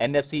NFC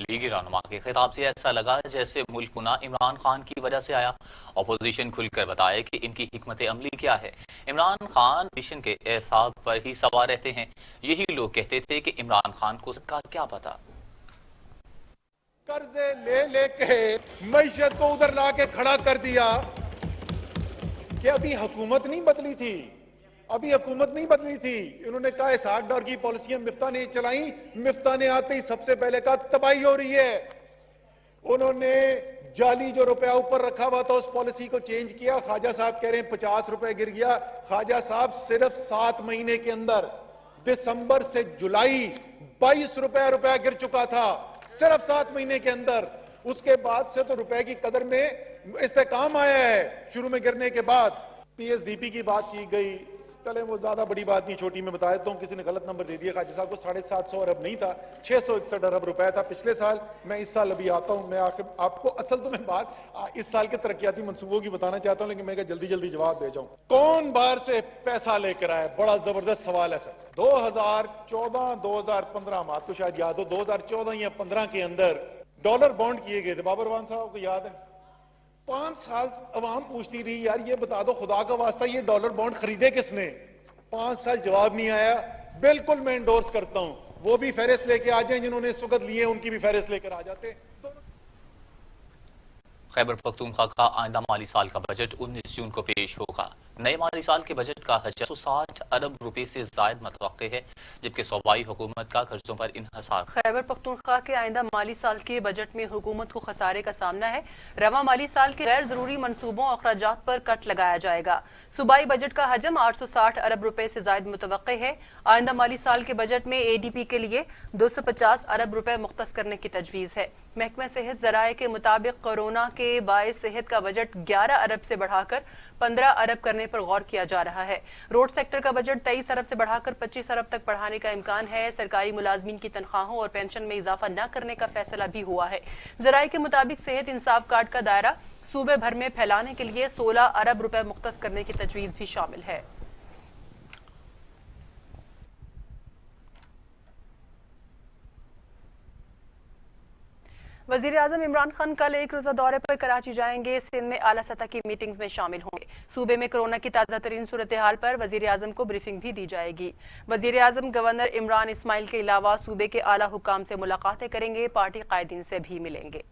لیگی رہنما کے خطاب سے ایسا لگا جیسے ملک گناہ عمران خان کی وجہ سے آیا۔ اپوزیشن کھل کر بتائے کہ ان کی حکمت عملی کیا ہے۔ عمران خان اپوزیشن کے اعصاب پر ہی سوار رہتے ہیں۔ یہی لوگ کہتے تھے کہ عمران خان کو اس کا کیا پتا۔ قرضے لے لے کے معیشت کو ادھر لا کے کھڑا کر دیا کہ ابھی حکومت نہیں بدلی تھی، انہوں نے کہا $60 کی پالیسیاں مفتاح نے چلائیں، مفتاح نے آتے ہی سب سے پہلے کہا تباہی ہو رہی ہے۔ انہوں نے جعلی جو روپیہ اوپر رکھا ہوا تھا اس پالیسی کو چینج کیا۔ خواجہ صاحب کہہ رہے ہیں 50 روپے گر گیا۔ خواجہ صاحب صرف 7 مہینے کے اندر دسمبر سے جولائی 22 روپیہ گر چکا تھا، صرف 7 مہینے کے اندر۔ اس کے بعد سے تو روپے کی قدر میں استحکام آیا ہے۔ شروع میں گرنے کے بعد پی ایس ڈی پی کی بات کی گئی، چلے وہ زیادہ بڑی بات نہیں، چھوٹی میں بتا دیتا ہوں، کسی نے غلط نمبر دے دیا، خواجہ صاحب کو 750 ارب نہیں تھا، 661 ارب روپے تھا پچھلے سال۔ میں اس سال ابھی آتا ہوں، میں آپ کو اصل تو میں بات اس سال کے ترقیاتی منصوبوں کی بتانا چاہتا ہوں، لیکن میں کہا جلدی جواب دے جاؤں۔ کون باہر سے پیسہ لے کر آیا؟ بڑا زبردست سوال ہے سر۔ 2014 2015 ہم آپ کو شاید یاد ہو، 2014 یا 15 کے اندر ڈالر بانڈ کیے گئے تھے، بابر وان صاحب کو یاد ہے؟ 5 سال عوام پوچھتی رہی یار یہ بتا دو خدا کا واسطہ یہ ڈالر بانڈ خریدے کس نے؟ 5 سال جواب نہیں آیا۔ بالکل میں انڈورس کرتا ہوں، وہ بھی فہرست لے کے آ جائیں، جنہوں نے اس وقت لیے ان کی بھی فہرست لے کر آ جاتے۔ خیبر پختونخوا کا آئندہ مالی سال کا بجٹ 19 جون کو پیش ہوگا۔ نئے مالی سال کے بجٹ کا حجم 160 ارب روپے سے زائد متوقع ہے، جبکہ صوبائی حکومت کا قرضوں پر انحصار۔ خیبر پختونخوا کے آئندہ مالی سال کے بجٹ میں حکومت کو خسارے کا سامنا ہے۔ رواں مالی سال کے غیر ضروری منصوبوں اور اخراجات پر کٹ لگایا جائے گا۔ صوبائی بجٹ کا حجم 860 ارب روپے سے زائد متوقع ہے۔ آئندہ مالی سال کے بجٹ میں اے ڈی پی کے لیے 250 ارب روپے مختص کرنے کی تجویز ہے۔ محکمہ صحت ذرائع کے مطابق کورونا کے باعث صحت کا بجٹ 11 ارب سے بڑھا کر 15 ارب کرنے پر غور کیا جا رہا ہے۔ روڈ سیکٹر کا بجٹ 23 ارب سے بڑھا کر 25 ارب تک بڑھانے کا امکان ہے۔ سرکاری ملازمین کی تنخواہوں اور پینشن میں اضافہ نہ کرنے کا فیصلہ بھی ہوا ہے۔ ذرائع کے مطابق صحت انصاف کارڈ کا دائرہ صوبے بھر میں پھیلانے کے لیے 16 ارب روپے مختص کرنے کی تجویز بھی شامل ہے۔ وزیر اعظم عمران خان کل ایک روزہ دورے پر کراچی جائیں گے۔ سندھ میں اعلیٰ سطح کی میٹنگز میں شامل ہوں گے۔ صوبے میں کورونا کی تازہ ترین صورتحال پر وزیر اعظم کو بریفنگ بھی دی جائے گی۔ وزیر اعظم گورنر عمران اسماعیل کے علاوہ صوبے کے اعلیٰ حکام سے ملاقاتیں کریں گے، پارٹی قائدین سے بھی ملیں گے۔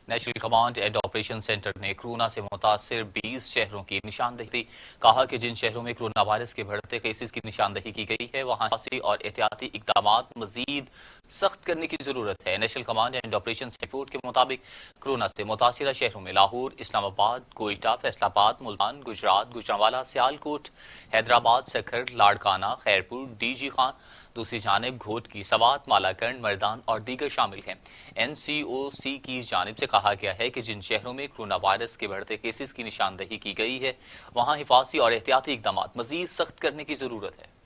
National command and operation centre نے کورونا سے متاثر 20 شہروں کی نشاندہی کی۔ کہا کہ جن شہروں میں کورونا وائرس کے بڑھتے کیسز کی نشاندہی کی گئی ہے وہاں حفاظتی اور احتیاطی اقدامات مزید سخت کرنے کی ضرورت ہے۔ National command and operation report کے مطابق کورونا سے متاثرہ شہروں میں لاہور، اسلام آباد، کوئٹہ، فیصل آباد، ملتان، گجرات، گوجرانوالہ، سیالکوٹ، حیدرآباد، سکھر، لاڑکانہ، خیرپور، ڈی جی خان، دوسری جانب گھوٹکی، سوات، مالاکنڈ، مردان اور دیگر شامل ہیں۔ این سی او سی کی جانب سے کہا گیا ہے کہ جن شہروں میں کورونا وائرس کے بڑھتے کیسز کی نشاندہی کی گئی ہے وہاں حفاظتی اور احتیاطی اقدامات مزید سخت کرنے کی ضرورت ہے۔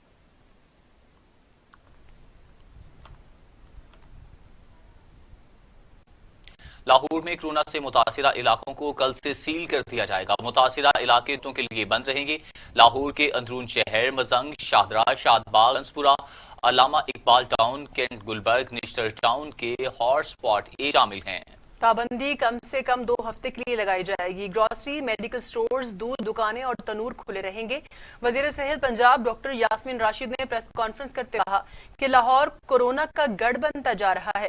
لاہور میں کورونا سے متاثرہ علاقوں کو کل سے سیل کر دیا جائے گا۔ متاثرہ علاقے کے لیے بند رہیں گے۔ لاہور کے اندرون شہر مزنگ، شاہدرہ، شادباغ، ہنسپورہ، علامہ اقبال ٹاؤن، کینٹ گلبرگ، نشتر ٹاؤن کے ہاٹ سپاٹ شامل ہیں۔ پابندی کم سے کم 2 ہفتے کے لیے لگائی جائے گی۔ گروسری، میڈیکل سٹورز، دودھ دکانیں اور تنور کھلے رہیں گے۔ وزیر صحت پنجاب ڈاکٹر یاسمین راشد نے پریس کانفرنس کرتے کہا کہ لاہور کورونا کا گڑھ بنتا جا رہا ہے،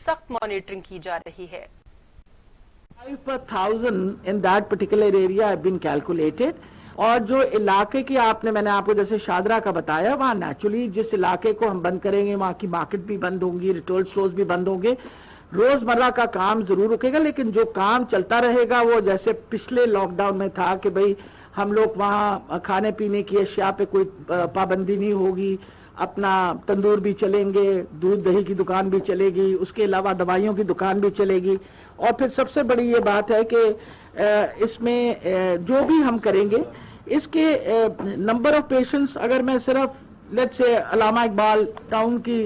سخت مانیٹرنگ کی جا رہی ہے۔ 5,000 in that particular area have been calculated اور جو علاقے کی میں نے آپ کو جیسے شادرہ کا بتایا وہاں نیچرلی جس علاقے کو ہم بند کریں گے وہاں کی مارکیٹ بھی بند ہوں گی، ریٹیل سٹورز بھی بند ہوں گے، روزمرہ کا کام ضرور رکے گا، لیکن جو کام چلتا رہے گا وہ جیسے پچھلے لاک ڈاؤن میں تھا کہ بھئی ہم لوگ وہاں کھانے پینے کی اشیاء پہ کوئی پابندی نہیں ہوگی، اپنا تندور بھی چلیں گے، دودھ دہی کی دکان بھی چلے گی، اس کے علاوہ دوائیوں کی دکان بھی چلے گی، اور پھر سب سے بڑی یہ بات ہے کہ اس میں جو بھی ہم کریں گے اس کے نمبر آف پیشنٹس، اگر میں صرف let's say Allama Iqbal town کی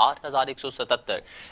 8,177,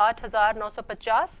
8,950,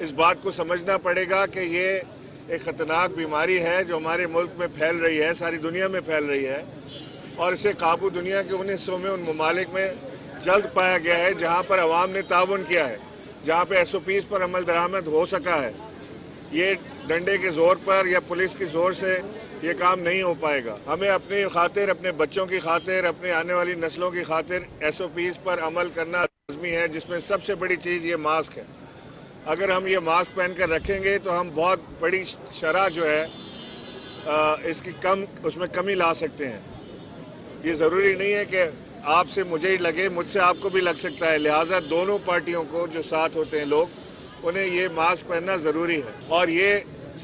اس بات کو سمجھنا پڑے گا کہ یہ ایک خطرناک بیماری ہے جو ہمارے ملک میں پھیل رہی ہے، ساری دنیا میں پھیل رہی ہے، اور اسے قابو دنیا کے ان حصوں میں، ان ممالک میں جلد پایا گیا ہے جہاں پر عوام نے تعاون کیا ہے، جہاں پہ SOPs پر عمل درآمد ہو سکا ہے۔ یہ ڈنڈے کے زور پر یا پولیس کے زور سے یہ کام نہیں ہو پائے گا۔ ہمیں اپنی خاطر، اپنے بچوں کی خاطر، اپنے آنے والی نسلوں کی خاطر SOPs پر عمل کرنا لازمی ہے، جس میں سب سے بڑی چیز یہ ماسک ہے۔ اگر ہم یہ ماسک پہن کر رکھیں گے تو ہم بہت بڑی شرح جو ہے اس میں کمی لا سکتے ہیں۔ یہ ضروری نہیں ہے کہ آپ سے مجھے ہی لگے، مجھ سے آپ کو بھی لگ سکتا ہے، لہٰذا دونوں پارٹیوں کو جو ساتھ ہوتے ہیں لوگ، انہیں یہ ماسک پہننا ضروری ہے، اور یہ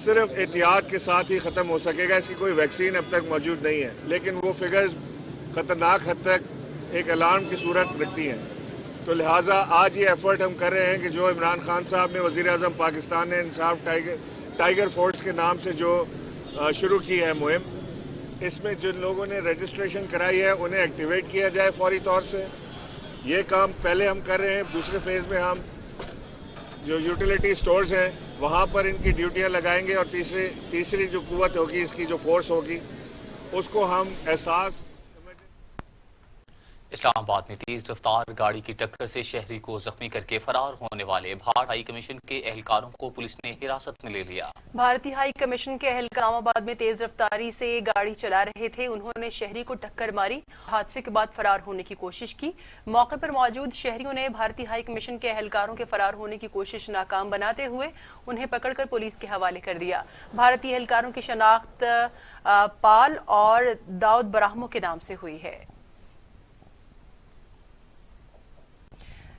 صرف احتیاط کے ساتھ ہی ختم ہو سکے گا۔ اس کی کوئی ویکسین اب تک موجود نہیں ہے، لیکن وہ فگرز خطرناک حد تک ایک الارم کی صورت رکھتی ہیں۔ تو لہٰذا آج یہ ایفرٹ ہم کر رہے ہیں کہ جو عمران خان صاحب نے، وزیر اعظم پاکستان نے انصاف ٹائیگر فورس کے نام سے جو شروع کی ہے مہم، اس میں جن لوگوں نے رجسٹریشن کرائی ہے انہیں ایکٹیویٹ کیا جائے فوری طور سے۔ یہ کام پہلے ہم کر رہے ہیں، دوسرے فیز میں ہم جو یوٹیلیٹی سٹورز ہیں وہاں پر ان کی ڈیوٹیاں لگائیں گے، اور تیسری جو قوت ہوگی، اس کی جو فورس ہوگی، اس کو ہم احساس۔ اسلام آباد میں تیز رفتار گاڑی کی ٹکر سے شہری کو زخمی کر کے فرار ہونے والے بھارت ہائی کمیشن کے اہلکاروں کو پولیس نے حراست میں لے لیا۔ بھارتی ہائی کمیشن کے اہلکار اسلام آباد میں تیز رفتاری سے گاڑی چلا رہے تھے، انہوں نے شہری کو ٹکر ماری، حادثے کے بعد فرار ہونے کی کوشش کی۔ موقع پر موجود شہریوں نے بھارتی ہائی کمیشن کے اہلکاروں کے فرار ہونے کی کوشش ناکام بناتے ہوئے انہیں پکڑ کر پولیس کے حوالے کر دیا۔ بھارتی اہلکاروں کی شناخت پال اور داؤد براہمو کے نام سے ہوئی ہے۔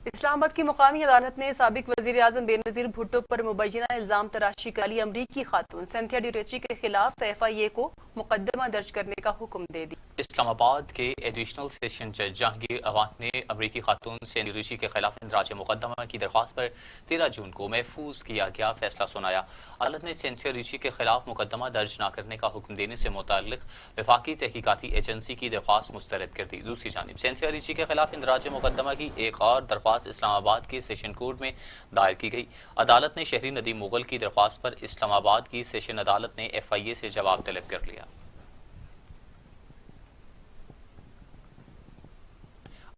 اسلام آباد کی مقامی عدالت نے سابق وزیر اعظم بینظیر بھٹو پر مبینہ الزام تراشی کرنے والی امریکی خاتون سینتھیا ڈیوریچی کے خلاف FIA کو مقدمہ درج کرنے کا حکم دے دیا۔ اسلام آباد کے ایڈیشنل سیشن جج جہانگیر اوان نے امریکی خاتون سینتھیا ڈیوریچی کے خلاف اندراج مقدمہ کی درخواست پر 13 جون کو محفوظ کیا گیا فیصلہ سنایا۔ عدالت نے سینتھیا ڈیوریچی کے خلاف مقدمہ درج نہ کرنے کا حکم دینے سے متعلق وفاقی تحقیقاتی ایجنسی کی درخواست مسترد کر دی۔ دوسری جانب سینتھیا ڈیوریچی کے خلاف اندراج مقدمہ کی ایک اور درخواست اسلام آباد کے سیشن کورٹ میں دائر کی گئی۔ عدالت نے شہری ندیم مغل کی درخواست پر اسلام آباد کی سیشن عدالت نے FIA سے جواب طلب کر لیا۔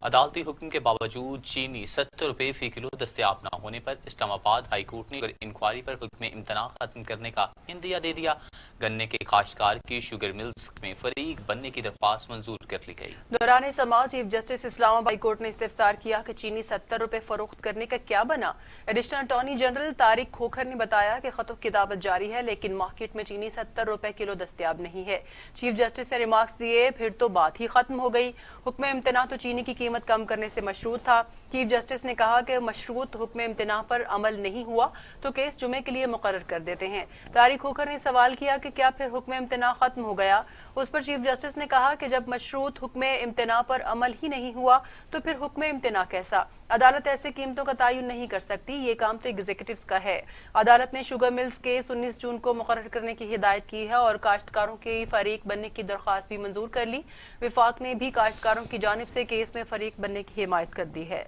عدالتی حکم کے باوجود چینی 70 روپے فی کلو دستیاب نہ ہونے پر اسلام آباد ہائی کورٹ نے انکوائری پر حکم امتناع ختم کرنے کا عندیہ دے دیا۔ گنے کے کاشتکار کی شوگر ملز میں فریق بننے کی درخواست منظور کر لی گئی۔ دوران سماعت چیف جسٹس اسلام آباد ہائی کورٹ نے استفسار کیا کہ چینی 70 روپے فروخت کرنے کا کیا بنا۔ Additional attorney general Tariq Khokhar نے بتایا کہ خط و کتابت جاری ہے، لیکن مارکیٹ میں چینی 70 روپے کلو دستیاب نہیں ہے۔ چیف جسٹس نے ریمارکس دیے، پھر تو بات ہی ختم ہو گئی۔ حکم امتناع تو چینی کی قیمت کم کرنے سے مشروط تھا۔ چیف جسٹس نے کہا کہ مشروط حکم امتناع پر عمل نہیں ہوا تو کیس جمعے کے لیے مقرر کر دیتے ہیں۔ طارق کھوکھر نے سوال کیا کہ کیا پھر حکم امتناع ختم ہو گیا؟ اس پر چیف جسٹس نے کہا کہ جب مشروط حکم امتناع پر عمل ہی نہیں ہوا تو پھر حکم امتناع کیسا؟ عدالت ایسے قیمتوں کا تعین نہیں کر سکتی، یہ کام تو ایگزیکٹوز کا ہے۔ عدالت نے شوگر ملز کیس 19 جون کو مقرر کرنے کی ہدایت کی ہے اور کاشتکاروں کی فریق بننے کی درخواست بھی منظور کر لی۔ وفاق نے بھی کاشتکاروں کی جانب سے کیس میں فریق بننے کی حمایت کر دی ہے۔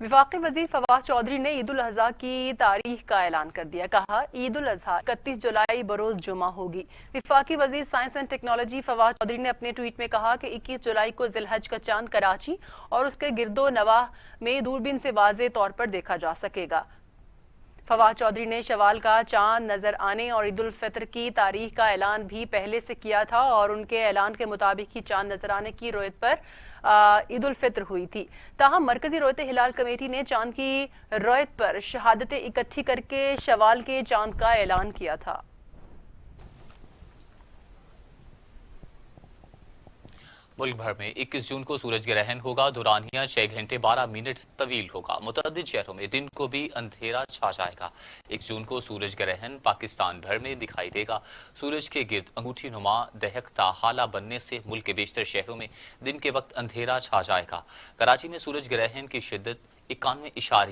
وفاقی وزیر فواد چودھری نے عید الاضحیٰ کی تاریخ کا اعلان کر دیا۔ کہا عید الاضحیٰ 31 جولائی بروز جمعہ ہوگی۔ وفاقی وزیر science and technology Fawad Chaudhry نے اپنے ٹویٹ میں کہا کہ 21 جولائی کو ذی الحج کا چاند کراچی اور اس کے گرد و نواح میں دوربین سے واضح طور پر دیکھا جا سکے گا۔ فواد چودھری نے شوال کا چاند نظر آنے اور عید الفطر کی تاریخ کا اعلان بھی پہلے سے کیا تھا اور ان کے اعلان کے مطابق ہی چاند نظر آنے کی رویت پر عید الفطر ہوئی تھی۔ تاہم مرکزی رویت ہلال کمیٹی نے چاند کی رویت پر شہادتیں اکٹھی کر کے شوال کے چاند کا اعلان کیا تھا۔ ملک بھر میں 21 جون کو سورج گرہن ہوگا۔ دورانیہ 6 گھنٹے 12 منٹ طویل ہوگا۔ متعدد شہروں میں دن کو بھی اندھیرا چھا جائے گا۔ 1 جون کو سورج گرہن پاکستان بھر میں دکھائی دے گا۔ سورج کے گرد انگوٹھی نما دہکتا حالہ بننے سے ملک کے بیشتر شہروں میں دن کے وقت اندھیرا چھا جائے گا۔ کراچی میں سورج گرہن کی شدت 91.3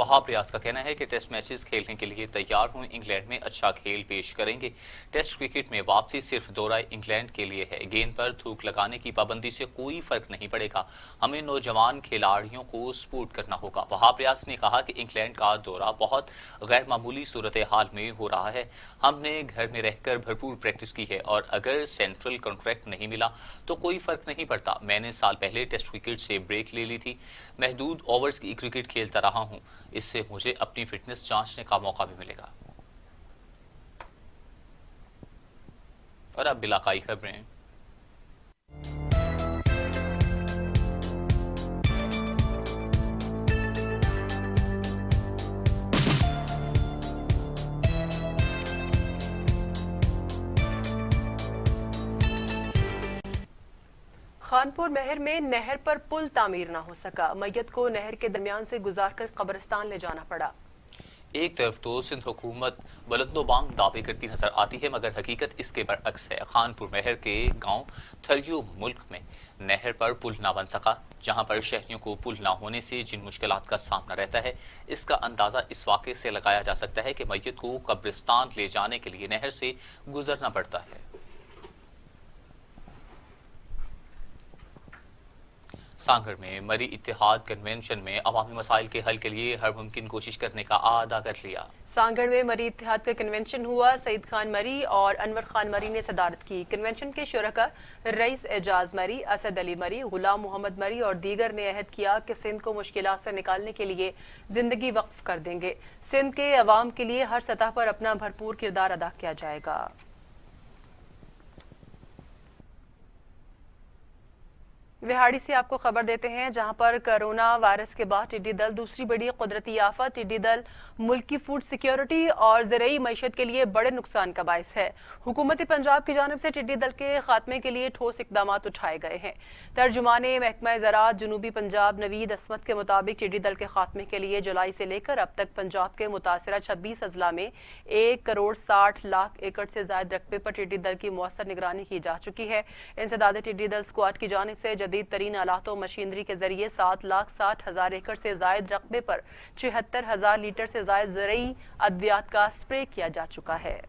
وہاب ریاض کا کہنا ہے کہ ٹیسٹ میچز کھیلنے کے لیے تیار ہوں، انگلینڈ میں اچھا کھیل پیش کریں گے۔ ٹیسٹ کرکٹ میں واپسی صرف دورہ انگلینڈ کے لیے ہے، گیند پر تھوک لگانے کی پابندی سے کوئی فرق نہیں پڑے گا، ہمیں نوجوان کھلاڑیوں کو سپورٹ کرنا ہوگا۔ وہاب ریاض نے کہا کہ انگلینڈ کا دورہ بہت غیر معمولی صورتحال میں ہو رہا ہے، ہم نے گھر میں رہ کر بھرپور پریکٹس کی ہے اور اگر سینٹرل کانٹریکٹ نہیں ملا تو کوئی فرق نہیں پڑتا۔ میں نے سال پہلے ٹیسٹ کرکٹ سے بریک لے لی تھی، محدود اوورز کی کرکٹ کھیلتا رہا ہوں، اس سے مجھے اپنی فٹنس جانچنے کا موقع بھی ملے گا۔ اور اب علاقائی خبریں۔ خانپور مہر میں نہر پر پل تعمیر نہ ہو سکا، میت کو نہر کے درمیان سے گزار کر قبرستان لے جانا پڑا۔ ایک طرف تو سندھ حکومت بلند و بانگ دعوے کرتی نظر آتی ہے مگر حقیقت اس کے برعکس ہے۔ خانپور مہر کے گاؤں تھریو ملک میں نہر پر پل نہ بن سکا، جہاں پر شہریوں کو پل نہ ہونے سے جن مشکلات کا سامنا رہتا ہے، اس کا اندازہ اس واقعے سے لگایا جا سکتا ہے کہ میت کو قبرستان لے جانے کے لیے نہر سے گزرنا پڑتا ہے۔ سانگھڑ میں مری اتحاد کنونشن میں عوامی مسائل کے حل کے لیے ہر ممکن کوشش کرنے کا عہد کر لیا۔ سانگھڑ میں مری اتحاد کا کنونشن ہوا، سعید خان مری اور انور خان مری نے صدارت کی۔ کنونشن کے شرکا رئیس اعجاز مری، اسد علی مری، غلام محمد مری اور دیگر نے عہد کیا کہ سندھ کو مشکلات سے نکالنے کے لیے زندگی وقف کر دیں گے، سندھ کے عوام کے لیے ہر سطح پر اپنا بھرپور کردار ادا کیا جائے گا۔ وہاڑی سے آپ کو خبر دیتے ہیں، جہاں پر کرونا وائرس کے بعد ٹڈی دل دوسری بڑی قدرتی آفت۔ ٹڈی دل ملک کی فوڈ سیکیورٹی اور زرعی معیشت کے لیے بڑے نقصان کا باعث ہے۔ حکومت پنجاب کی جانب سے ٹڈی دل کے خاتمے کے لیے ٹھوس اقدامات اٹھائے گئے ہیں۔ ترجمان محکمہ زراعت جنوبی پنجاب نوید عصمت کے مطابق ٹڈی دل کے خاتمے کے لیے جولائی سے لے کر اب تک پنجاب کے متاثرہ 26 اضلاع میں 1,60,00,000 ایکڑ سے زائد رقبے پر ٹڈی دل کی مؤثر نگرانی کی جا چکی ہے۔ انسداد ٹڈی دل اسکواڈ کی جانب سے جدید ترین آلات و مشینری کے ذریعے 7,60,000 ایکڑ سے زائد رقبے پر 76,000 لیٹر سے زائد زرعی ادویات کا اسپرے کیا جا چکا ہے۔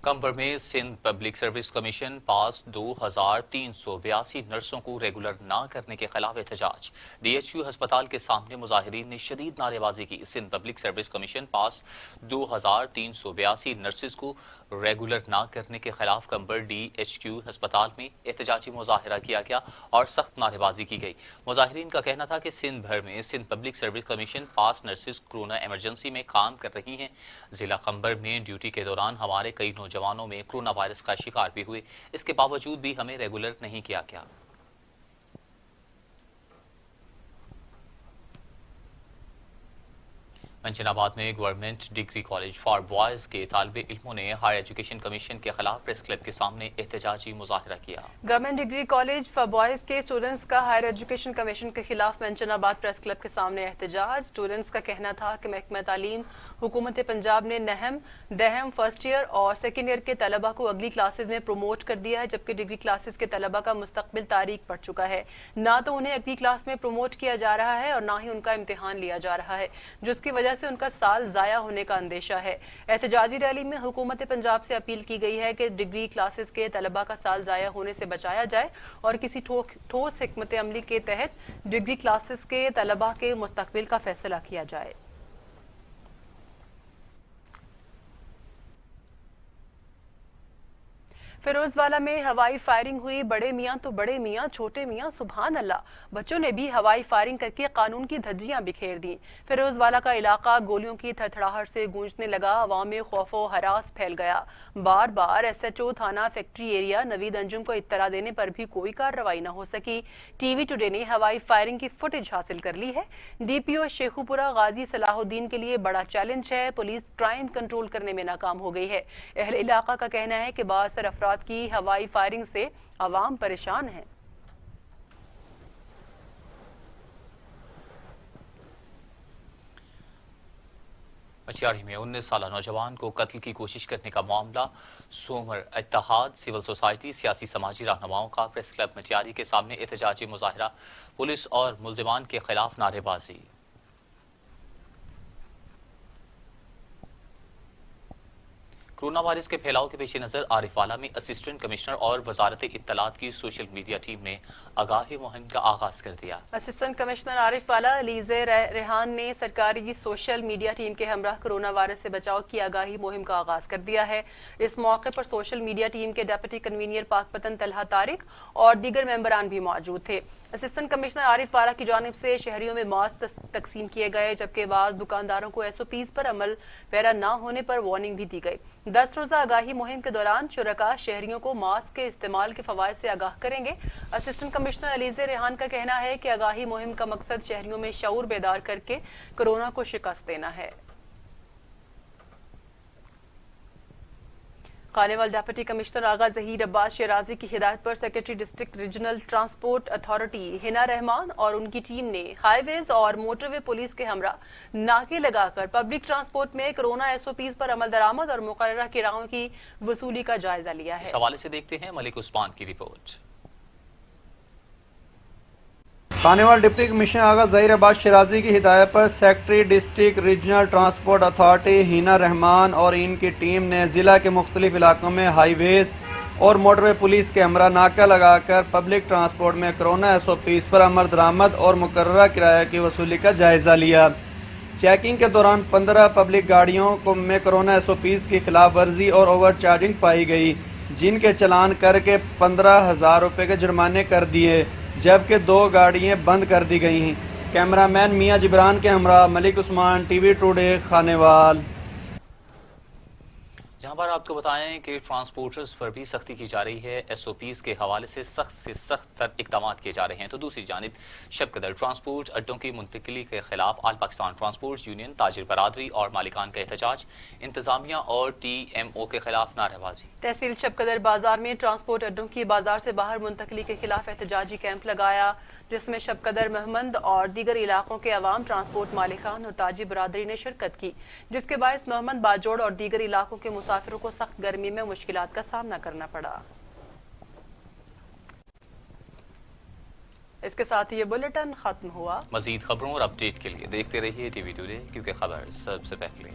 کمبر میں سندھ پبلک سروس کمیشن پاس 2,382 نرسوں کو ریگولر نہ کرنے کے خلاف احتجاج۔ ڈی ایچ کیو ہسپتال کے سامنے مظاہرین نے شدید نعرے بازی کی۔ سندھ پبلک سروس کمیشن پاس 2,382 نرسز کو ریگولر نہ کرنے کے خلاف کمبر ڈی ایچ کیو ہسپتال میں احتجاجی مظاہرہ کیا گیا اور سخت نعرے بازی کی گئی۔ مظاہرین کا کہنا تھا کہ سندھ بھر میں سندھ پبلک سروس کمیشن پاس نرسز کورونا ایمرجنسی میں کام کر رہی ہیں۔ ضلع کمبر میں ڈیوٹی کے دوران ہمارے کئی نوجوانوں میں کورونا وائرس کا شکار بھی ہوئے، اس کے باوجود بھی ہمیں ریگولر نہیں کیا گیا۔ منشن آباد میں government degree college for boys کے طالب علموں نے ہائر ایجوکیشن کمیشن کے خلاف پریس کلب کے سامنے احتجاجی مظاہرہ کیا۔ Government degree college for boys کے اسٹوڈنٹس کا ہائر ایجوکیشن کمیشن کے خلاف منشن آباد پریس کلب کے سامنے احتجاج۔ اسٹوڈنٹس کا کہنا تھا کہ محکمہ تعلیم حکومت پنجاب نے نہم، دہم، فرسٹ ایئر اور سیکنڈ ایئر کے طلبہ کو اگلی کلاسز میں پروموٹ کر دیا ہے، جبکہ ڈگری کلاسز کے طلبہ کا مستقبل تاریک پڑ چکا ہے۔ نہ تو انہیں اگلی کلاس میں پروموٹ کیا جا رہا ہے اور نہ ہی ان کا امتحان لیا جا رہا ہے، جس کی وجہ سے ان کا سال ضائع ہونے کا اندیشہ ہے۔ احتجاجی ریلی میں حکومت پنجاب سے اپیل کی گئی ہے کہ ڈگری کلاسز کے طلبہ کا سال ضائع ہونے سے بچایا جائے اور کسی ٹھوس حکمت عملی کے تحت ڈگری کلاسز کے طلبہ کے مستقبل کا فیصلہ کیا جائے۔ فیروز والا میں ہوائی فائرنگ ہوئی، بڑے میاں تو بڑے میاں، چھوٹے میاں سبحان اللہ، بچوں نے بھی ہوائی فائرنگ کر کے قانون کی دھجیاں بکھیر دیں۔ فیروز والا کا علاقہ گولیوں کی تھڑتھڑاہٹ سے گونجنے لگا، عوام میں خوف و ہراس پھیل گیا۔ بار بار ایس ایچ او تھانہ فیکٹری ایریا نوید انجم کو اطلاع دینے پر بھی کوئی کارروائی نہ ہو سکی۔ ٹی وی ٹوڈے نے ہوائی فائرنگ کی فوٹیج حاصل کر لی ہے۔ ڈی پی او شیخو پورہ غازی صلاح الدین کے لیے بڑا چیلنج ہے، پولیس کرائم کنٹرول کرنے میں ناکام ہو گئی ہے۔ اہل علاقہ کا کہنا ہے کہ بااثر افراد کی ہوائی فائرنگ سے عوام پریشان ہیں۔ مچیاڑی میں 19 سالہ نوجوان کو قتل کی کوشش کرنے کا معاملہ سومر اتحاد سول سوسائٹی سیاسی سماجی رہنماؤں کا پریس کلب مچیاڑی کے سامنے احتجاجی مظاہرہ، پولیس اور ملزمان کے خلاف نعرے بازی۔ کورونا وائرس کے پھیلاؤ کے پیش نظر عارف والا میں اسسٹنٹ کمشنر اور وزارت اطلاعات کی سوشل میڈیا ٹیم نے آگاہی مہم کا آغاز کر دیا۔ اسسٹنٹ کمشنر عارف والا لیزے ریحان نے سرکاری سوشل میڈیا ٹیم کے ہمراہ کورونا وائرس سے بچاؤ کی آگاہی مہم کا آغاز کر دیا ہے۔ اس موقع پر سوشل میڈیا ٹیم کے ڈپٹی کنوینر پاک پتن طلحہ طارق اور دیگر ممبران بھی موجود تھے۔ اسسٹنٹ کمشنر عارف والا کی جانب سے شہریوں میں ماسک تقسیم کیے گئے، جبکہ بعض دکانداروں کو SOPs پر عمل پیرا نہ ہونے پر وارننگ بھی دی گئی۔ 10 روزہ آگاہی مہم کے دوران شرکاء شہریوں کو ماسک کے استعمال کے فوائد سے آگاہ کریں گے۔ اسسٹنٹ کمشنر علیزے ریحان کا کہنا ہے کہ آگاہی مہم کا مقصد شہریوں میں شعور بیدار کر کے کورونا کو شکست دینا ہے۔ خانیوال ڈپٹی کمشنر آغا ظہیر عباس شیرازی کی ہدایت پر secretary district regional transport authority Hina Rehman اور ان کی ٹیم نے ہائی ویز اور موٹر وے پولیس کے ہمراہ ناکے لگا کر پبلک ٹرانسپورٹ میں کورونا SOPs پر عمل درآمد اور مقررہ کرایوں کی وصولی کا جائزہ لیا ہے۔ اس حوالے سے دیکھتے ہیں ملک عثمان کی report. Khanewal deputy commissioner Agha Zaheer Abbas Shirazi کی ہدایت پر secretary district regional transport authority Hina Rehman اور ان کی ٹیم نے ضلع کے مختلف علاقوں میں ہائی ویز اور موٹر وے پولیس کے ہمراہ ناکہ لگا کر پبلک ٹرانسپورٹ میں کورونا SOPs پر عمل درآمد اور مقررہ کرایہ کی وصولی کا جائزہ لیا۔ چیکنگ کے دوران 15 پبلک گاڑیوں میں کورونا SOPs کی خلاف ورزی اور اوور چارجنگ پائی گئی، جن کے چلان کر کے 15,000 روپے کے جرمانے کر دیے، جبکہ 2 گاڑیاں بند کر دی گئی ہیں۔ کیمرہ مین میاں جبران کے ہمراہ ملک عثمان، TV ٹوڈے، خانیوال۔ جہاں پر آپ کو بتائیں کہ ٹرانسپورٹرز پر بھی سختی کی جا رہی ہے، SOPs کے حوالے سے سخت تر اقدامات کیے جا رہے ہیں، تو دوسری جانب شب قدر ٹرانسپورٹ اڈوں کی منتقلی کے خلاف آل پاکستان ٹرانسپورٹ یونین، تاجر برادری اور مالکان کا احتجاج، انتظامیہ اور TMO کے خلاف نعرے بازی۔ تحصیل شب قدر بازار میں ٹرانسپورٹ اڈوں کی بازار سے باہر منتقلی کے خلاف احتجاجی کیمپ لگایا، جس میں شب قدر محمد اور دیگر علاقوں کے عوام، ٹرانسپورٹ مالکان اور تاجر برادری نے شرکت کی، جس کے باعث محمد باجوڑ اور دیگر علاقوں کے مسافروں کو سخت گرمی میں مشکلات کا سامنا کرنا پڑا۔ اس کے ساتھ یہ بلیٹن ختم ہوا۔ مزید خبروں اور اپڈیٹ کے لیے دیکھتے رہیے TV ٹوڈے، کیونکہ خبر سب سے پہلے۔